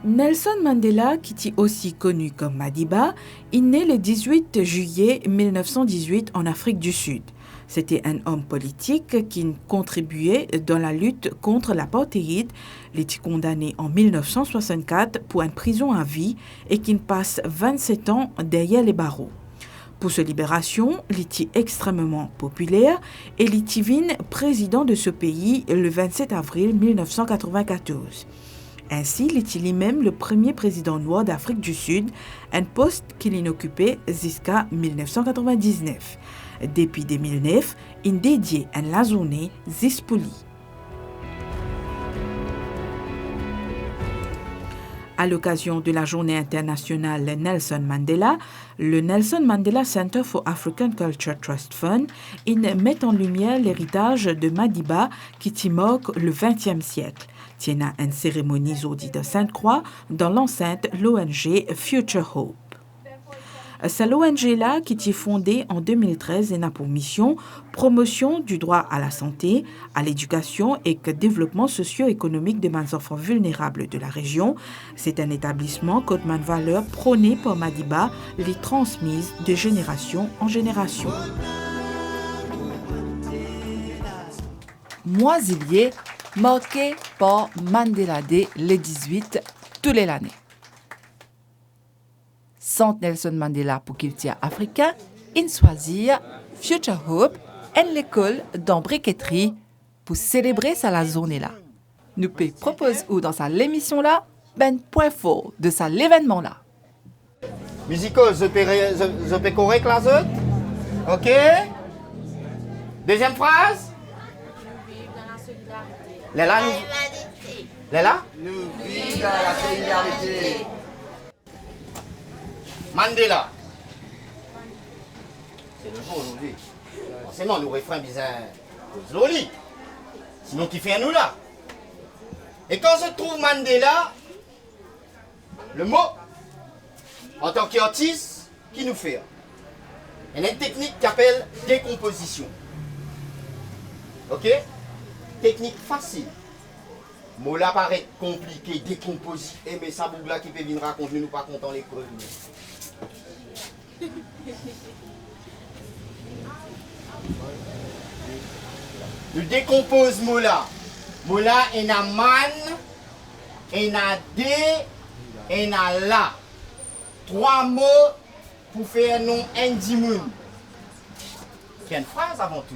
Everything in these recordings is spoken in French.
Nelson Mandela, qui est aussi connu comme Madiba, est né le 18 juillet 1918 en Afrique du Sud. C'était un homme politique qui contribuait dans la lutte contre l'apartheid. Il était condamné en 1964 pour une prison à vie et qui passe 27 ans derrière les barreaux. Pour sa libération, il était extrêmement populaire et il était président de ce pays le 27 avril 1994. Ainsi, il était lui-même le premier président noir d'Afrique du Sud, un poste qu'il occupait jusqu'à 1999. Depuis 2009, il dédié à la journée Zispoli. À l'occasion de la journée internationale Nelson Mandela, le Nelson Mandela Center for African Culture Trust Fund met en lumière l'héritage de Madiba qui marque le XXe siècle. Tient une cérémonie jeudi de Sainte-Croix dans l'enceinte l'ONG Future Hope. C'est l'ONG-là qui est fondée en 2013 et a pour mission promotion du droit à la santé, à l'éducation et au développement socio-économique des enfants vulnérables de la région. C'est un établissement que de valeurs prônées par Madiba, les transmises de génération en génération. Moisilier marqué par Mandela Day le 18 tous les années. Centre Nelson Mandela pour culture africain, in choisir Future Hope et l'école d'embriqueterie pour célébrer sa journée-là. Nous peut proposer ou dans sa l'émission là, ben point fort de sa l'événement là. Musico, je peux correct la zone? Ok? Deuxième phrase? Léla, Léla? Nous vivons dans la solidarité. Mandela. C'est le jour aujourd'hui. Forcément, nous refrains bizarres. Slowly. Sinon, qui fait un nous là? Et quand je trouve Mandela, le mot, en tant qu'artiste, qui nous fait? Il y a une technique qui s'appelle décomposition. Ok? Technique facile. Mot là paraît compliqué, décomposé. Mais ça bougla qui peut venir raconter, nous pas content les preuves. Nous décompose mot là. Mot là, il y a man, il y a dé, il y a la. 3 mots pour faire un nom indimoun. C'est une phrase avant tout.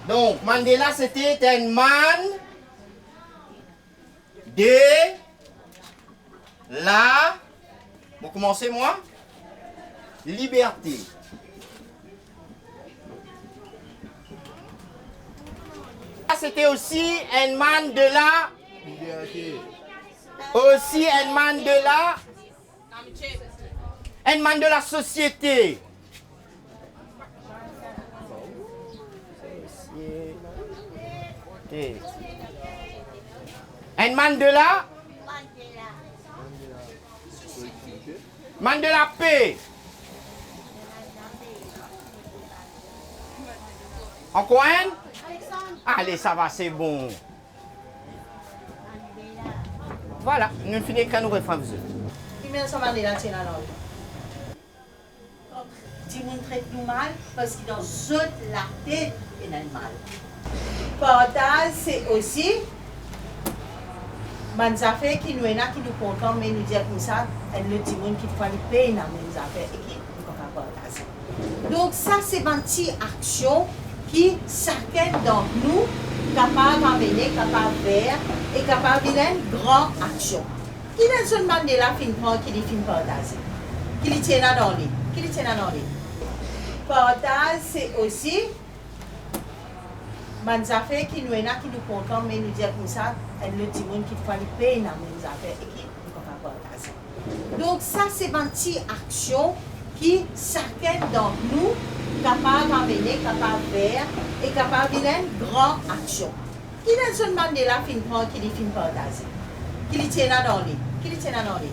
Donc, Mandela, c'était un man de la, vous commencez moi, liberté. C'était aussi un man de la liberté. Aussi un man de la société. Un man de la paix. En quoi? Allez, ça va, c'est bon. Voilà, nous finissons quand nous refrains. Nelson Mandela tient la langue. Si vous traitez nous mal, parce que dans autres la tête est mal. Partage, c'est aussi des affaires qui nous contents, mais nous disons comme ça, et le dit qui faut les payer dans les affaires et qui ne peuvent pas partager. Donc ça, c'est une petite action qui chacun d'entre nous capable d'amener, capable de faire et capable de faire une grande action. Qui Nelson Mandela fin prend, qui les fin partager, qui les tient dans les, qui les tient dans les. Partage, c'est aussi des affaires qui nous contents, mais nous disons comme ça, et le dit qui faut les payer dans les affaires et qui ne peuvent pas partager. Donc ça, c'est une petite action qui chacun d'entre nous capable d'amener, capable de faire et capable de faire une grande action. Qui Nelson Mandela fin prend, qui les fin partager, qui les tient dans les, qui les tient dans les.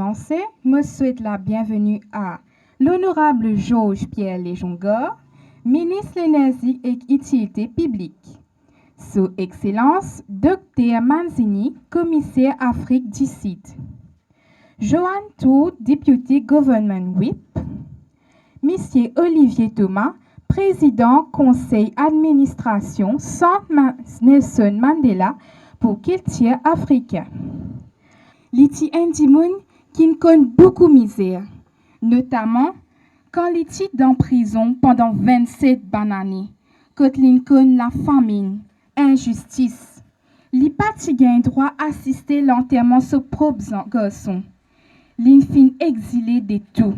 commencer, me souhaite la bienvenue à l'honorable Georges Pierre Léjongor, ministre de l'Énergie et Utilité publique. Sous Excellence, Dr Manzini, commissaire Afrique du Sud. Johan Tour, député Government Whip. Monsieur Olivier Thomas, président Conseil Administration Centre Nelson Mandela pour culture africain. Liti Ndimoun qui connaît beaucoup misère, notamment quand Liti dans prison pendant 27 années, quand Lincoln la famine, injustice. Li pati gain droit assister l'enterrement de propre garçon. Lin fin exilé de tout.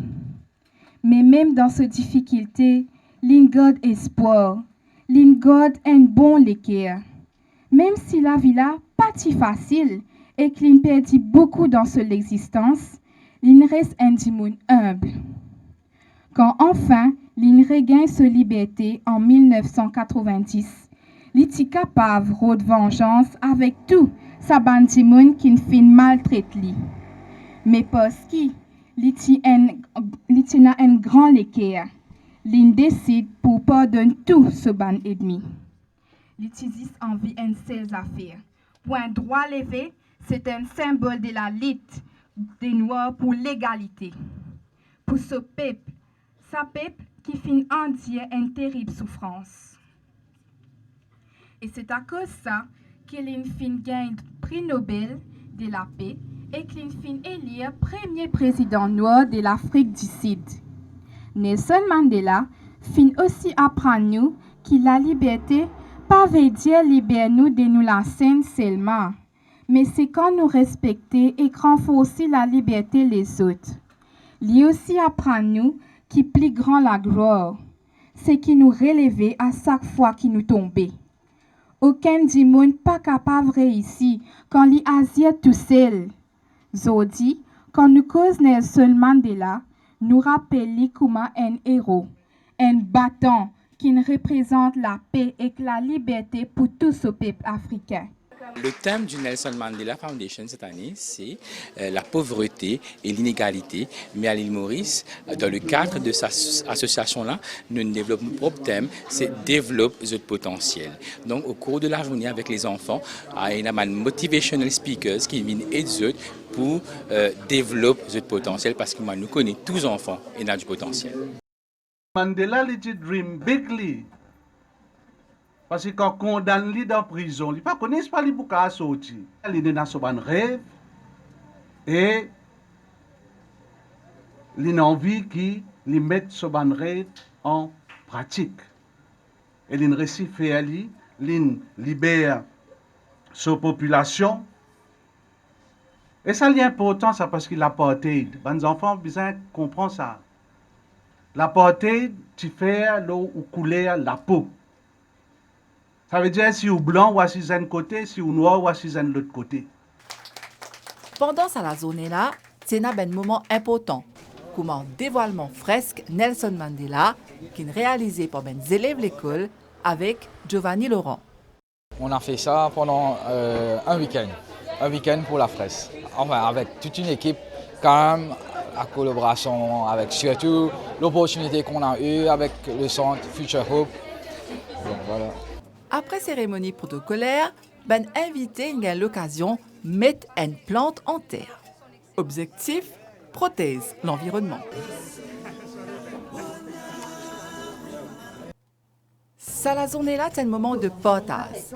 Mais même dans ces difficultés, Lin garde espoir. Lin garde un bon l'équerre. Même si la vie là pas si facile et que Lin perdit beaucoup dans son existence, Lin reste un dimoun humble. Quand enfin Lin regagne sa liberté en 1990, Li ti capable de vengeance avec tout sa bandimoun qui fin maltraite li. Mais parce que li ti na un grand l'équerre, Li décide pour pardonner tout ce ban ennemi. Li ti dis envie une seule affaire. Pour un droit levé, c'est un symbole de la lutte des Noirs pour l'égalité. Pour ce peuple, qui fin endure une terrible souffrance. Et c'est à cause de ça qu'il fin gagne le prix Nobel de la paix et qu'il fin élire premier président noir de l'Afrique du Sud. Nelson Mandela fin aussi apprendre nous que la liberté pas veut dire libérer nous de nous la scène seulement, mais c'est quand nous respecter et renforcer la liberté les autres. Lui aussi apprendre nous qui plus grand la gloire, c'est qui nous relever à chaque fois qu'il nous tombait. Aucun dimon pas capable de réussir quand li Asie tout seul. Zodi, quand nous cause Nelson Mandela, nous rappelle comme un héros, un battant qui représente la paix et la liberté pour tout ce peuple africain. Le thème du Nelson Mandela Foundation cette année, c'est la pauvreté et l'inégalité. Mais à l'île Maurice, dans le cadre de cette association-là, nous développons notre propre thème, c'est développe votre potentiel. Donc au cours de la journée avec les enfants, il y a des motivational speakers qui viennent aider pour développer votre potentiel parce que nous connaissons tous les enfants et ont du potentiel. Mandela a dream bigly. Parce que quand on condamne lui dans prison, il ne connaît pas les bouquins à sortir. Il est dans son rêve et il a envie qu'il mette son rêve en pratique. Et il réussit à faire, il libère sa population. Et ça est important ça, parce que l'apartheid, les enfants ont besoin de comprendre ça. L'apartheid, tu fais l'eau ou couler la peau. Ça veut dire si vous blanc ou assis d'un côté, si vous noir ou assis de l'autre côté. Pendant la zone là, c'est un moment important, comme un dévoilement fresque Nelson Mandela, qui est réalisé par les élèves de l'école avec Giovanni Laurent. On a fait ça pendant un week-end pour la fresque. Enfin, avec toute une équipe, quand même, la collaboration, avec surtout l'opportunité qu'on a eue avec le centre Future Hope. Donc, voilà. Après cérémonie protocolaire, ben invité a l'occasion de mettre une plante en terre. Objectif, prothèse l'environnement. Ça la journée là, c'est un moment de partage.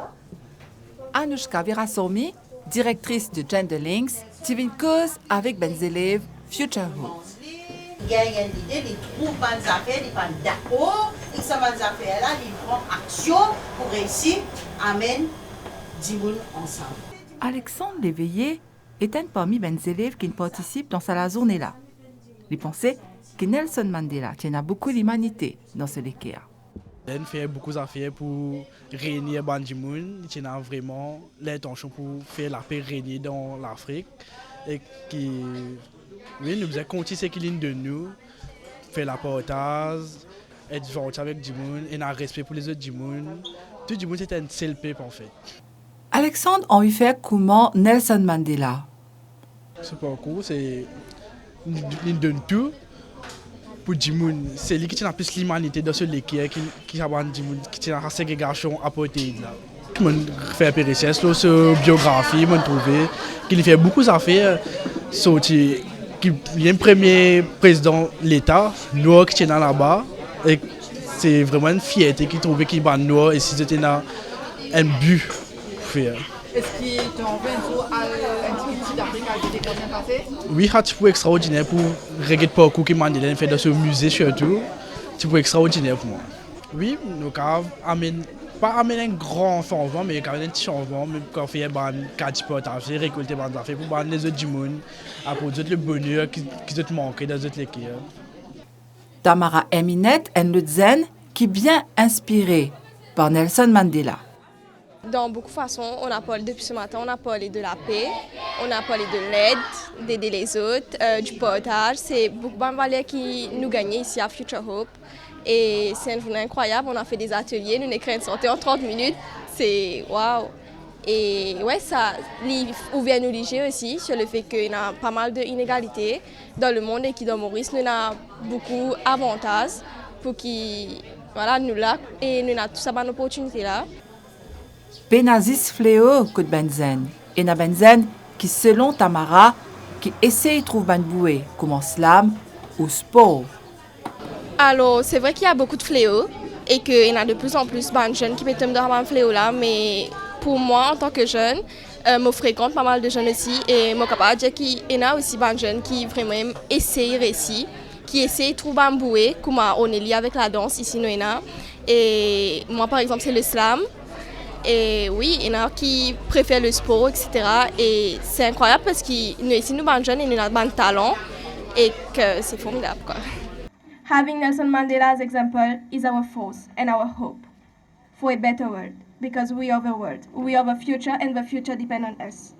Anushka Virasormi, directrice de Gender Links, tient une cause avec les élèves Future Hope. Il y a une idée, il trouve des affaires, il n'est d'accord, et ça va affaires-là, il prend action pour réussir à mener 10 personnes ensemble. Alexandre Léveillé est un parmi les élèves qui participent dans cette journée-là. Il pensait que Nelson Mandela tient beaucoup d'humanité dans ce équerre. Il fait beaucoup d'affaires pour régner Bandimoun. Il a vraiment l'intention pour faire la paix régner dans l'Afrique. Et qui, oui, nous avons compté ce qu'il est de nous, faire la partage, être gentil avec Dimoun et un respect pour les autres Dimoun. Tout Dimoun, c'est un seul peuple en fait. Alexandre a envie de faire comment Nelson Mandela. Ce parcours, c'est il donne tout pour dire c'est lui qui tient plus l'humanité dans ce l'équipe qui a qui tient la ségrégation apartheid là. Je fais un peu de recherche sur biographie, je trouve qu'il fait beaucoup d'affaires. Il y a un premier président de l'État, noir qui est là-bas. Et c'est vraiment une fierté qu'il trouve qu'il est noir et si c'était un but pour faire. Est-ce qu'il t'en veut un jour à l'Institut d'Afrique à des bien passé? Oui, c'est un extraordinaire pour regarder le parcours que Mandela fait dans ce musée surtout. C'est extraordinaire pour moi. Oui, nous avons pas amener un grand changement, mais quand même un petit changement, même quand on fait un cadre partagé, récolter des affaires pour les autres du monde, pour le bonheur qui te manque dans les autres équipes. Tamara Eminette est le zen qui est bien inspiré par Nelson Mandela. Dans beaucoup de façons, on a parlé depuis ce matin, on a parlé de la paix, on a parlé de l'aide, d'aider les autres, du partage. C'est beaucoup de valeurs qui nous gagnent ici à Future Hope. Et c'est une journée incroyable, on a fait des ateliers, nous écrivons une sortie en 30 minutes, c'est waouh! Et ouais, ça ouvre nos léger aussi sur le fait qu'il y a pas mal d'inégalités dans le monde et que dans Maurice, nous avons beaucoup d'avantages pour qu'ils voilà, nous là et nous avons tout ça bonne opportunité là. Benazis fléau que de benzen. Et na benzen qui, selon Tamara, qui essaye de trouver une bouée comme en slam ou sport. Alors, c'est vrai qu'il y a beaucoup de fléaux et qu'il y en a de plus en plus de jeunes qui mettent dans un fléau là, mais pour moi, en tant que jeune, je fréquente pas mal de jeunes aussi et je suis capable de dire qu'il y en a aussi de jeunes qui vraiment essayent réussir, qui essayent de trouver un bouée, comme on est lié avec la danse ici, nous, et moi, par exemple, c'est le slam. Et oui, il y en a qui préfèrent le sport, etc. Et c'est incroyable parce que nous, ici, nous sommes jeunes et nous avons un talent et que c'est formidable, quoi. Having Nelson Mandela's example is our force and our hope for a better world, because we are the world, we are the future, and the future depends on us.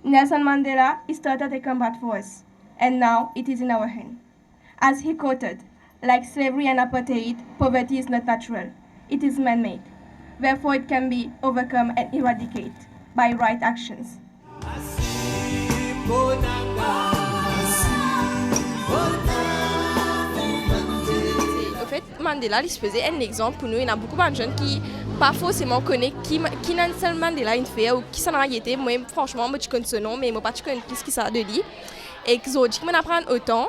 Nelson Mandela started a combat for us, and now it is in our hands. As he quoted, like slavery and apartheid, poverty is not natural, it is man-made. Therefore, it can be overcome and eradicated by right actions. En fait, Mandela, il se faisait un exemple pour nous. Il y a beaucoup de jeunes qui pas forcément connaissent qui Nelson Mandela il fait ou qui s'en a été. Moi, franchement, je connais ce nom, mais moi, pas je connais plus qui ça de lui. Et qu'ils ont dit qu'ils m'apprennent autant.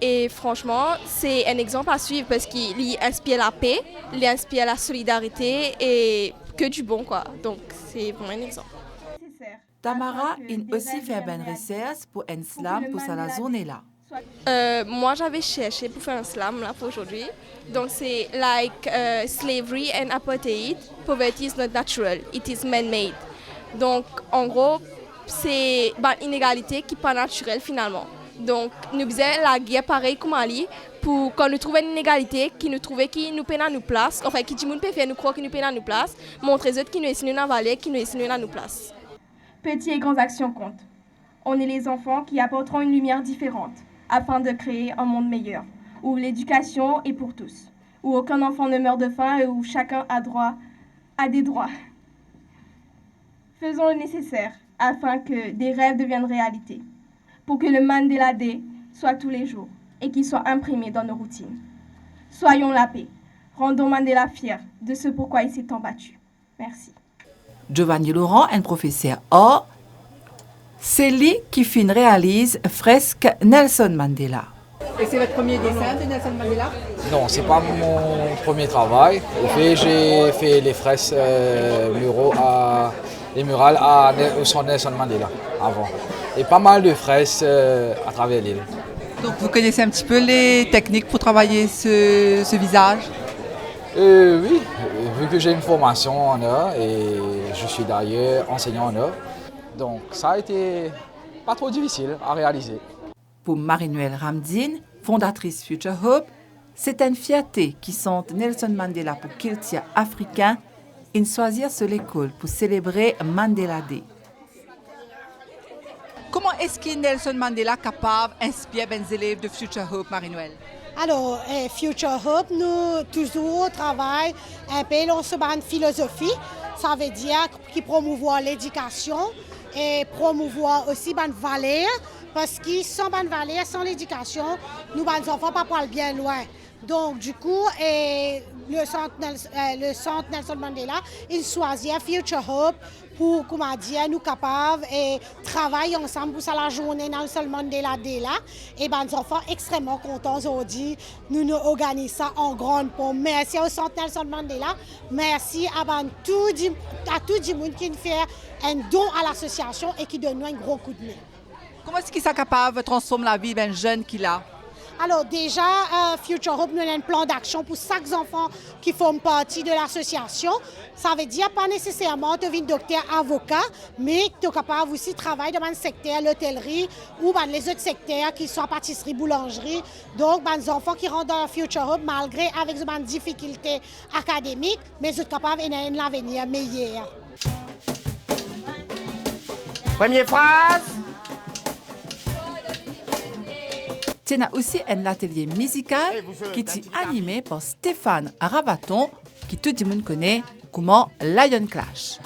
Et franchement, c'est un exemple à suivre parce qu'il inspire la paix, il inspire la solidarité et que du bon, quoi. Donc, c'est vraiment un exemple. Tamara a aussi fait une recherche pour un slam pour sa zone là. Moi, j'avais cherché pour faire un slam là pour aujourd'hui. Donc, c'est like slavery and apartheid. Poverty is not natural, it is man-made. Donc, en gros, c'est une inégalité qui n'est pas naturelle finalement. Donc, nous faisions la guerre pareil comme Ali pour quand nous trouvions une inégalité, qui nous trouvait qui nous peine à nous place, enfin qui dit nous peut faire nous croire qu'il nous peine à nous place, montrer aux autres qui nous essaient à valer, qui nous essaient à nous place. Petites et grandes actions comptent. On est les enfants qui apporteront une lumière différente afin de créer un monde meilleur, où l'éducation est pour tous, où aucun enfant ne meurt de faim et où chacun a des droits. Faisons le nécessaire afin que des rêves deviennent réalité, pour que le Mandela Day soit tous les jours et qu'il soit imprimé dans nos routines. Soyons la paix. Rendons Mandela fier de ce pourquoi il s'est tant battu. Merci. Giovanni Laurent, un professeur or, c'est lui qui réalise fresque Nelson Mandela. Et c'est votre premier dessin de Nelson Mandela? Non, c'est pas mon premier travail. En fait, j'ai fait les fresques murales au centre Nelson Mandela avant. Et pas mal de fresques à travers l'île. Donc vous connaissez un petit peu les techniques pour travailler ce visage? Oui, vu que j'ai une formation en art et je suis d'ailleurs enseignant en art. Donc ça a été pas trop difficile à réaliser. Pour Marie-Noëlle Ramdine, fondatrice Future Hope, c'est une fierté qui sente Nelson Mandela pour qu'il tient africain et choisir sur l'école pour célébrer Mandela Day. Comment est-ce que Nelson Mandela est capable d'inspirer les élèves de Future Hope, Marie-Noëlle? Alors, Future Hope, nous toujours travaillons un peu dans cette philosophie. Ça veut dire qu'il promouvoit l'éducation et promouvoir aussi des valeurs Parce que sans bonne valeur, sans l'éducation, nous, les enfants, pas pour aller bien loin. Donc, du coup, le centre Nelson Mandela, il choisit Future Hope pour, comment dire, nous capables et travailler ensemble pour ça la journée Nelson Mandela Day là. Et ben, les enfants extrêmement contents aujourd'hui. Nous organisons ça en grande pompe. Merci au centre Nelson Mandela. Merci à tout le monde qui fait un don à l'association et qui donne nous un gros coup de main. Comment est-ce qu'il est capable de transformer la vie d'un jeune qu'il a? Alors déjà, Future Hope nous a un plan d'action pour chaque enfant qui font partie de l'association. Ça veut dire pas nécessairement devenir docteur, avocat, mais tu es capable aussi de travailler dans le secteur, l'hôtellerie ou dans les autres secteurs qui sont pâtisserie, boulangerie. Donc, les enfants qui rentrent dans Future Hope, malgré avec des difficultés académiques, mais ils sont capables d'avoir un avenir meilleur. Première phrase. Il y a aussi un atelier musical qui est animé par Stéphane Ravaton, qui tout le monde connaît comme Lion Clash.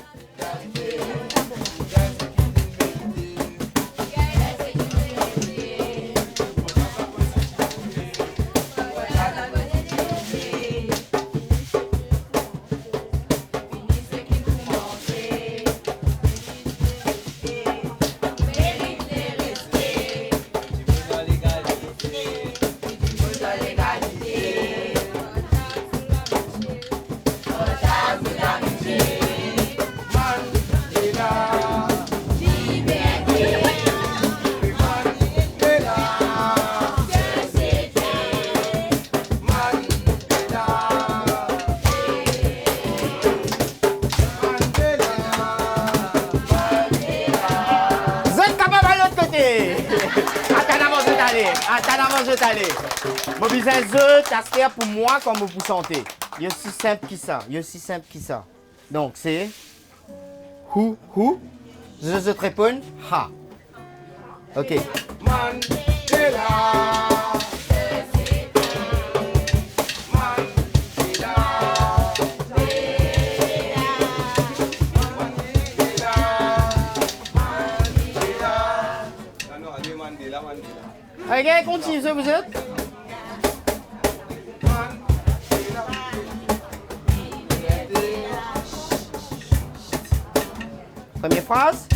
Mobiliser un pour moi comme vous sentez. Il est aussi simple que ça. Il est aussi simple que ça. Donc c'est who. Je te réponds ha. Ok. Ok, continue, vous êtes. Première phrase.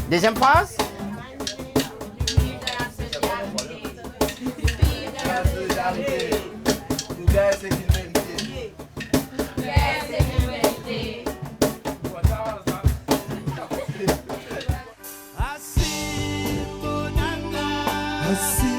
Deuxième phrase. I see